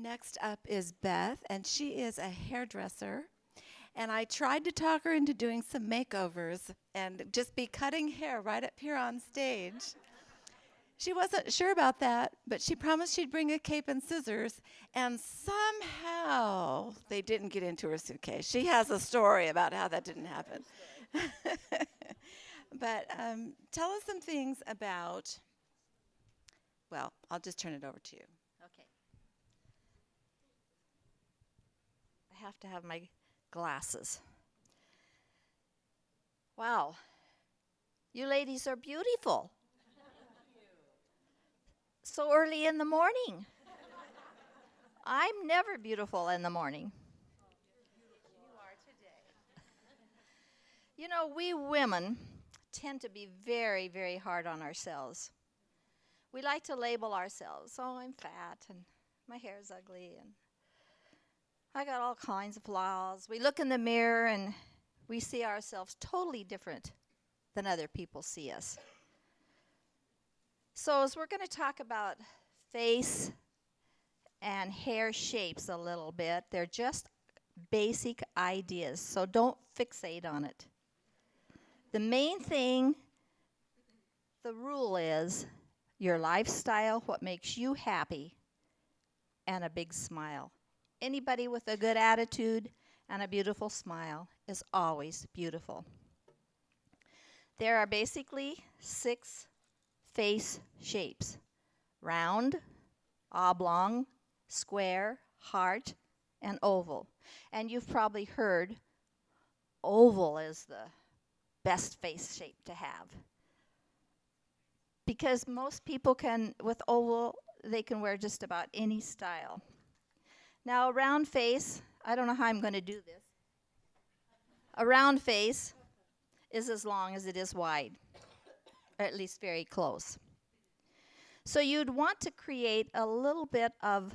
Next up is Beth, and she is a hairdresser. And I tried to talk her into doing some makeovers and just be cutting hair right up here on stage. She wasn't sure about that, but she promised she'd bring a cape and scissors, and somehow they didn't get into her suitcase. She has a story about how that didn't happen. But tell us some things about, well, I'll just turn it over to you. Okay. I have to have my glasses. Wow. You ladies are beautiful. So early in the morning. I'm never beautiful in the morning. You are today. You know, we women tend to be very, very hard on ourselves. We like to label ourselves. Oh, I'm fat, and my hair's ugly, and I got all kinds of flaws. We look in the mirror, and we see ourselves totally different than other people see us. So as we're going to talk about face and hair shapes a little bit, they're just basic ideas, so don't fixate on it. The main thing, the rule is your lifestyle, what makes you happy, and a big smile. Anybody with a good attitude and a beautiful smile is always beautiful. There are basically 6 face shapes: round, oblong, square, heart, and oval. And you've probably heard oval is the best face shape to have, because most people can, with oval, they can wear just about any style. Now, a round face, I don't know how I'm going to do this. A round face is as long as it is wide, or at least very close. So you'd want to create a little bit of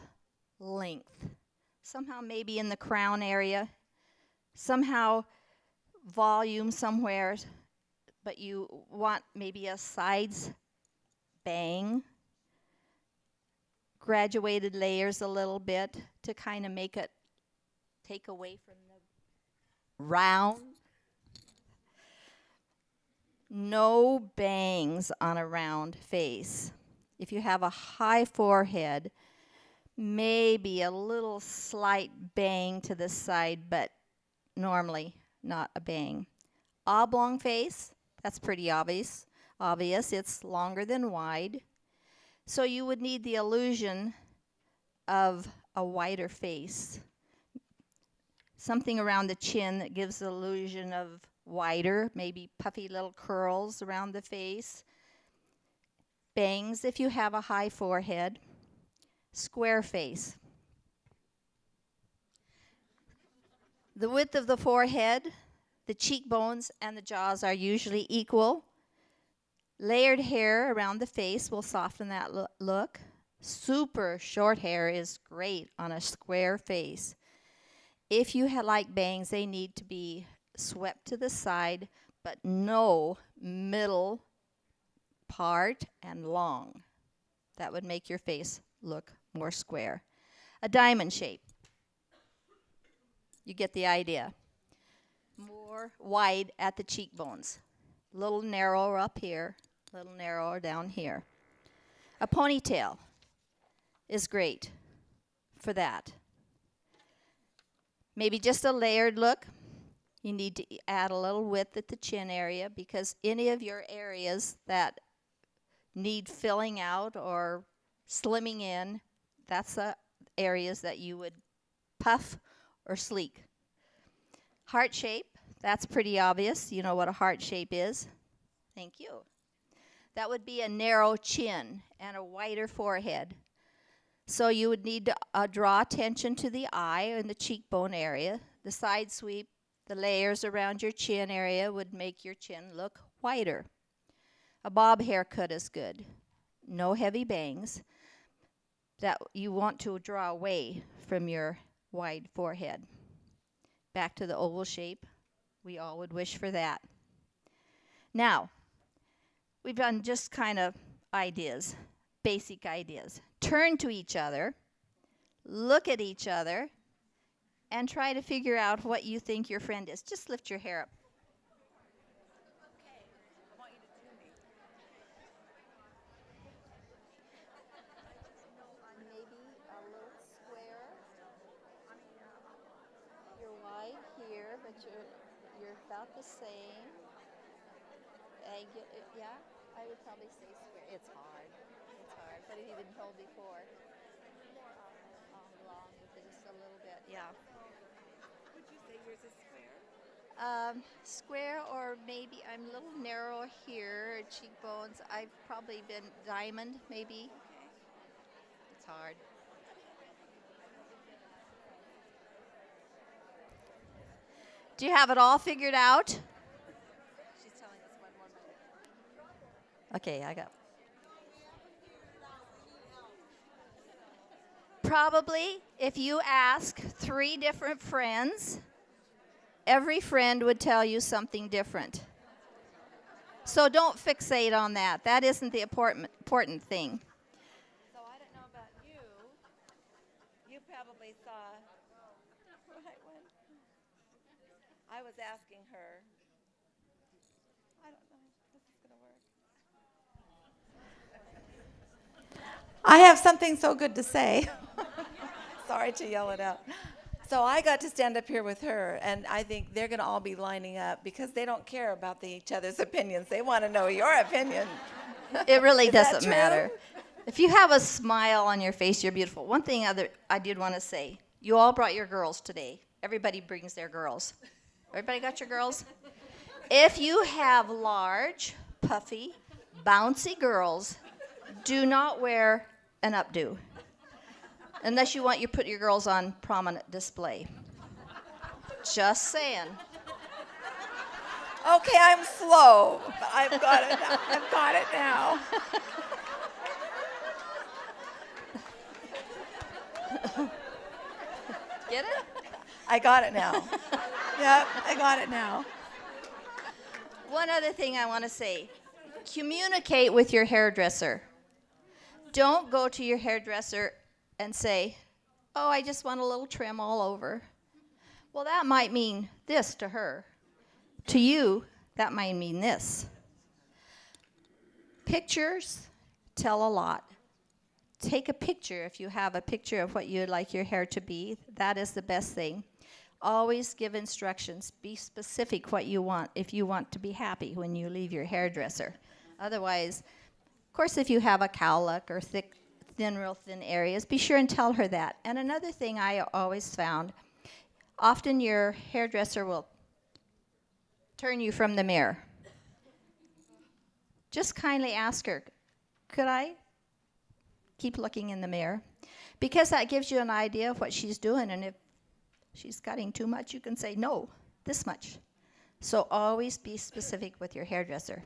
length, somehow maybe in the crown area, somehow volume somewhere, but you want maybe a sides bang, graduated layers a little bit to kind of make it take away from the round. No bangs on a round face. If you have a high forehead, maybe a little slight bang to the side, but normally not a bang. Oblong face, that's pretty obvious. It's longer than wide. So you would need the illusion of a wider face. Something around the chin that gives the illusion of wider, maybe puffy little curls around the face. Bangs if you have a high forehead. Square face. The width of the forehead, the cheekbones, and the jaws are usually equal. Layered hair around the face will soften that look. Super short hair is great on a square face. If you like bangs, they need to be swept to the side, but no middle part and long. That would make your face look more square. A diamond shape. You get the idea. More wide at the cheekbones. A little narrower up here, a little narrower down here. A ponytail is great for that. Maybe just a layered look. You need to add a little width at the chin area, because any of your areas that need filling out or slimming in, that's the areas that you would puff or sleek. Heart shape, that's pretty obvious. You know what a heart shape is. Thank you. That would be a narrow chin and a wider forehead. So you would need to draw attention to the eye and the cheekbone area. The side sweep, the layers around your chin area would make your chin look wider. A bob haircut is good. No heavy bangs. That you want to draw away from your wide forehead. Back to the oval shape. We all would wish for that. Now, we've done just kind of ideas, basic ideas. Turn to each other. look at each other, and try to figure out what you think your friend is. Just lift your hair up. Maybe a little square. You're wide here, but you're about the same. Yeah, I would probably say square. It's hard. It's hard. What have you been told before? Long with it just a little bit. Yeah. Would you say yours is square? Square, or maybe I'm a little narrow here, cheekbones. I've probably been diamond, maybe. Okay. It's hard. Do you have it all figured out? She's telling us 1 more minute. Okay, I got. Probably, if you ask 3 different friends, every friend would tell you something different. So don't fixate on that. That isn't the important thing. So I don't know about you. You probably saw the right one. I was asking her. I don't know if this is going to work. I have something so good to say. Sorry to yell it out. So I got to stand up here with her, and I think they're going to all be lining up because they don't care about each other's opinions. They want to know your opinion. It really Is that doesn't true? matter. If you have a smile on your face, you're beautiful. One thing I did want to say, you all brought your girls today. Everybody brings their girls. Everybody got your girls? If you have large, puffy, bouncy girls, do not wear an updo. Unless you want you put your girls on prominent display. Just saying. Okay, I'm slow, but I've got it now. I've got it now. Get it? I got it now. Yep, I got it now. One other thing I want to say. Communicate with your hairdresser. Don't go to your hairdresser and say, oh, I just want a little trim all over. Well, that might mean this to her. To you, that might mean this. Pictures tell a lot. Take a picture if you have a picture of what you'd like your hair to be. That is the best thing. Always give instructions. Be specific what you want if you want to be happy when you leave your hairdresser. Otherwise, of course, if you have a cowlick or real thin areas, be sure and tell her that. And another thing I always found, often your hairdresser will turn you from the mirror. Just kindly ask her, could I keep looking in the mirror? Because that gives you an idea of what she's doing, and if she's cutting too much, you can say, no, this much. So always be specific with your hairdresser.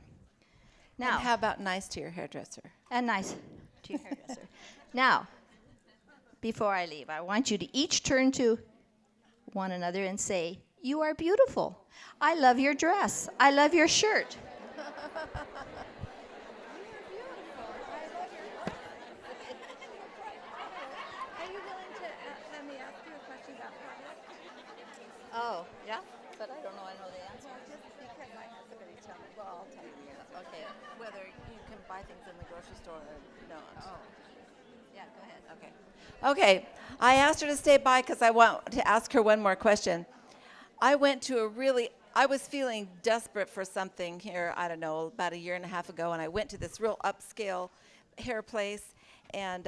Now, And how about nice to your hairdresser? and nice to your hairdresser. Now, before I leave, I want you to each turn to one another and say, you are beautiful. I love your dress. I love your shirt. Are you willing to let me ask you a question about product? Oh, yeah? But I don't know. I know the answer. Just because I have somebody tell me. Well, I'll tell you the answer. Okay. Whether you can buy things in the grocery store or not. Oh. Yeah, go ahead. Okay. Okay. I asked her to stay by because I want to ask her one more question. I went to I was feeling desperate for something here, I don't know, about 1.5 years ago, and I went to this real upscale hair place, and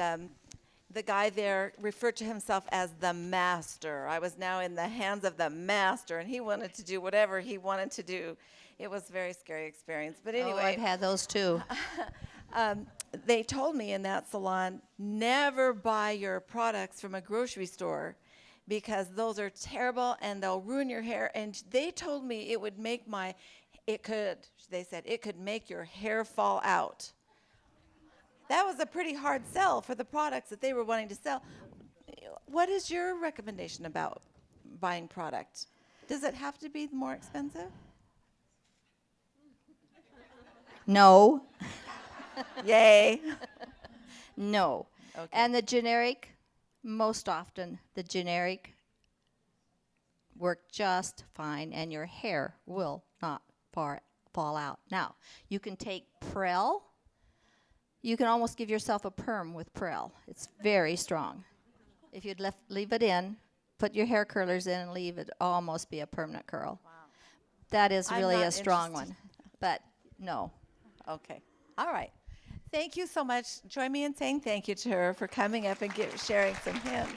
the guy there referred to himself as the master. I was now in the hands of the master, and he wanted to do whatever he wanted to do. It was a very scary experience. But anyway. Oh, I've had those too. They told me in that salon, never buy your products from a grocery store because those are terrible and they'll ruin your hair. And they told me it would make they said it could make your hair fall out. That was a pretty hard sell for the products that they were wanting to sell. What is your recommendation about buying product? Does it have to be more expensive? No. Yay. No. Okay. And the generic most often the generic work just fine, and your hair will not fall out. Now, you can take Prel. You can almost give yourself a perm with Prel. It's very strong. If you'd leave it in, put your hair curlers in and leave it, almost be a permanent curl. Wow. That is I'm really not a strong interested. one. But no. Okay. All right. Thank you so much. Join me in saying thank you to her for coming up and sharing some hymns.